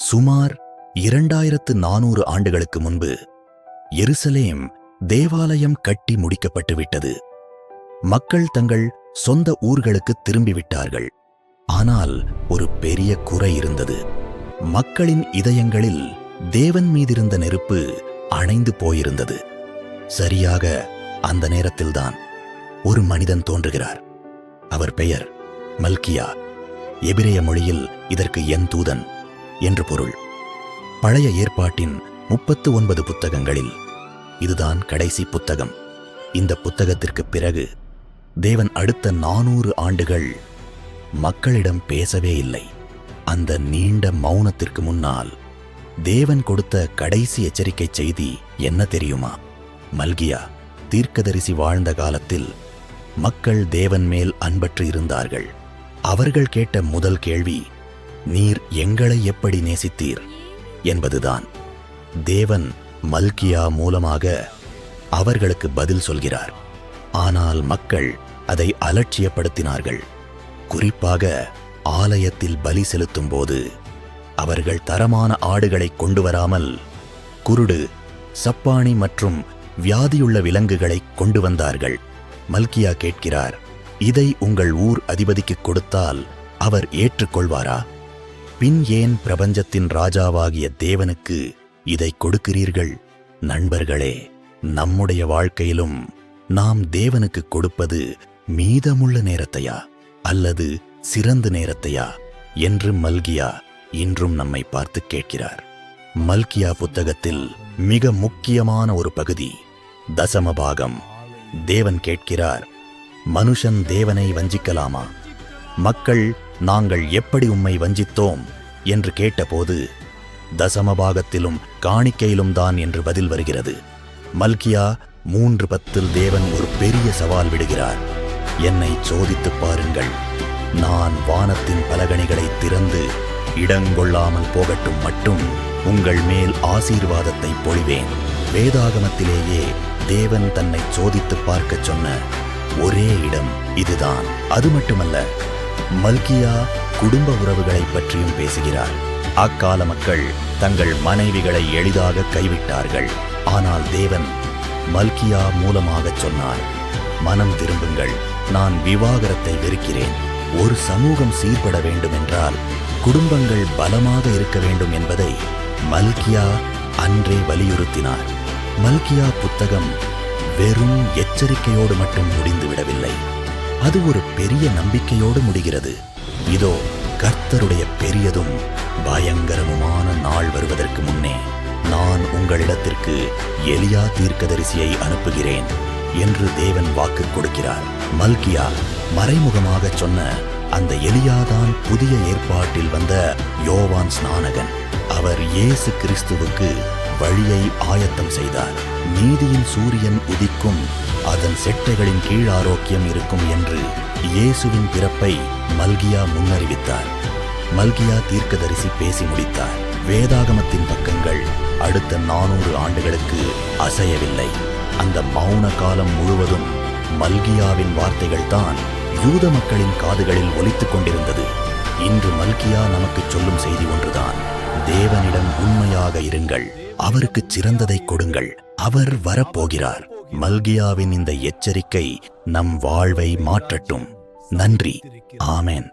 சுமார் 2400 ஆண்டுகளுக்கு முன்பு எருசலேம் தேவாலயம் கட்டி முடிக்கப்பட்டுவிட்டது. மக்கள் தங்கள் சொந்த ஊர்களுக்கு திரும்பிவிட்டார்கள். ஆனால் ஒரு பெரிய குறை இருந்தது. மக்களின் இதயங்களில் தேவன் மீதிருந்த நெருப்பு அணைந்து போயிருந்தது. சரியாக அந்த நேரத்தில்தான் ஒரு மனிதன் தோன்றுகிறார். அவர் பெயர் மல்கியா. எபிரேய மொழியில் இதற்கு என் தூதன் என்று பொருள். பழைய ஏற்பாட்டின் 39 புத்தகங்களில் இதுதான் கடைசி புத்தகம். இந்த புத்தகத்திற்கு பிறகு தேவன் அடுத்த 400 ஆண்டுகள் மக்களிடம் பேசவே இல்லை. அந்த நீண்ட மௌனத்திற்கு முன்னால் தேவன் கொடுத்த கடைசி எச்சரிக்கை செய்தி என்ன தெரியுமா? மல்கியா தீர்க்கதரிசி வாழ்ந்த காலத்தில் மக்கள் தேவன் மேல் அன்பற்று இருந்தார்கள். அவர்கள் கேட்ட முதல் கேள்வி, நீர் எங்களை எப்படி நேசித்தீர் என்பதுதான். தேவன் மல்கியா மூலமாக அவர்களுக்கு பதில் சொல்கிறார். ஆனால் மக்கள் அதை அலட்சியப்படுத்தினார்கள். குறிப்பாக ஆலயத்தில் பலி செலுத்தும் போது அவர்கள் தரமான ஆடுகளை கொண்டு வராமல் குருடு, சப்பாணி மற்றும் வியாதியுள்ள விலங்குகளை கொண்டு வந்தார்கள். மல்கியா கேட்கிறார், இதை உங்கள் ஊர் அதிபதிக்கு கொடுத்தால் அவர் ஏற்றுக்கொள்வாரா? பின் ஏன் பிரபஞ்சத்தின் ராஜாவாகிய தேவனுக்கு இதை கொடுக்கிறீர்கள்? நண்பர்களே, நம்முடைய வாழ்க்கையிலும் நாம் தேவனுக்கு கொடுப்பது மீதமுள்ள நேரத்தையா அல்லது சிறந்த நேரத்தையா என்று மல்கியா இன்றும் நம்மை பார்த்து கேட்கிறார். மல்கியா புத்தகத்தில் மிக முக்கியமான ஒரு பகுதி தசமபாகம். தேவன் கேட்கிறார், மனுஷன் தேவனை வஞ்சிக்கலாமா? மக்கள் நாங்கள் எப்படி உம்மை வஞ்சித்தோம் என்று கேட்டபோது தசமபாகத்திலும் காணிக்கையிலும் தான் என்று பதில் வருகிறது. மல்கியா 3:10 தேவன் ஒரு பெரிய சவால் விடுகிறார். என்னை சோதித்துப் பாருங்கள், நான் வானத்தின் பலகணிகளை திறந்து இடங்கொள்ளாமல் போகட்டும் மட்டும் உங்கள் மேல் ஆசீர்வாதத்தை பொழிவேன். வேதாகமத்திலேயே தேவன் தன்னை சோதித்துப் பார்க்கச் சொன்ன ஒரே இடம் இதுதான். அது மட்டுமல்ல, மல்கியா குடும்ப உறவுகளை பற்றியும் பேசுகிறார். அக்கால மக்கள் தங்கள் மனைவிகளை எளிதாக கைவிட்டார்கள். ஆனால் தேவன் மல்கியா மூலமாகச் சொன்னார், மனம் திரும்புங்கள், நான் விவாகரத்தை வெறுக்கிறேன். ஒரு சமூகம் சீர்பட வேண்டும் என்றால் குடும்பங்கள் பலமாக இருக்க வேண்டும் என்பதை மல்கியா அன்றே வலியுறுத்தினார். மல்கியா புத்தகம் வெறும் எச்சரிக்கையோடு மட்டும் முடிந்துவிடவில்லை. அது ஒரு பெரிய நம்பிக்கையோடு முடிகிறது. இதோ கர்த்தருடைய பெரியதும் பயங்கரமுமான நாள் வருவதற்கு முன்னே நான் உங்களிடத்திற்கு எலியா தீர்க்கதரிசியை அனுப்புகிறேன் என்று தேவன் வாக்கு கொடுக்கிறார். மல்கியா மறைமுகமாக சொன்ன அந்த எலியாதான் புதிய ஏற்பாட்டில் வந்த யோவான் ஸ்நானகன். அவர் இயேசு கிறிஸ்துவுக்கு வழியை ஆயத்தம் செய்தார். நீதியின் சூரியன் உதிக்கும், அதன் செட்டைகளின் கீழ் ஆரோக்கியம் இருக்கும் என்று இயேசுவின் பிறப்பை மல்கியா முன்னறிவித்தார். மல்கியா தீர்க்கதரிசி பேசி முடித்தார். வேதாகமத்தின் பக்கங்கள் அடுத்த 400 ஆண்டுகளுக்கு அசையவில்லை. அந்த மௌன காலம் முழுவதும் மல்கியாவின் வார்த்தைகள் தான் யூத மக்களின் காதுகளில் ஒலித்துக் கொண்டிருந்தது. இன்று மல்கியா நமக்கு சொல்லும் செய்தி ஒன்றுதான், தேவனிடம் உண்மையாக இருங்கள், அவருக்கு சிறந்ததை கொடுங்கள், அவர் வரப்போகிறார். மல்கியாவின் இந்த எச்சரிக்கை நம் வாழ்வை மாற்றட்டும். நன்றி. ஆமென்.